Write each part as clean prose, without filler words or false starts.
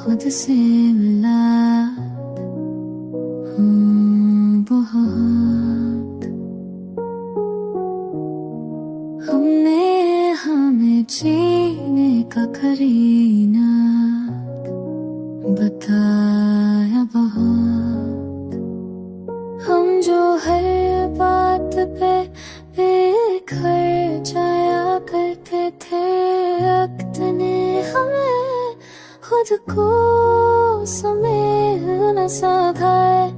खुद से मिला हूँ बहुत। हमने हमें जीने का करीना बताया बहुत। हम जो हर बात पे बिखर जाया करते थे, वक्त ने हमें खुद को समझना सिखाए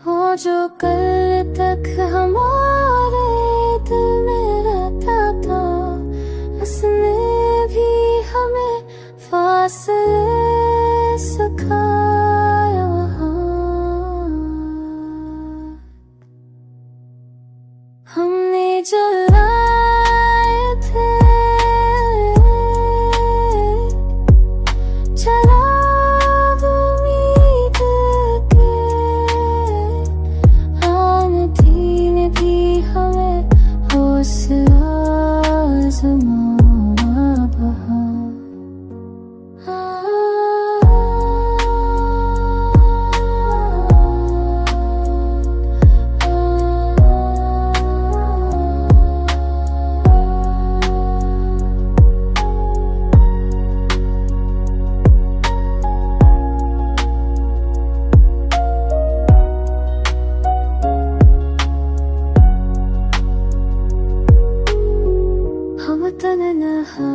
वो जो कल तक हमारे दिल में रहता था, उसने भी हमें फासले सिखाया वहाँ। हमने जलाए थे चराग उम्मीद के, आंधी ने भी हमें हौसला आज़माया वहाँ। हम तन्हा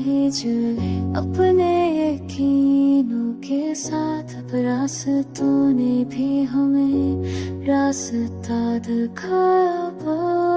ही चले अपने यकीनों के साथ, अब रास्तों ने भी हमें रास्ता दिखाया।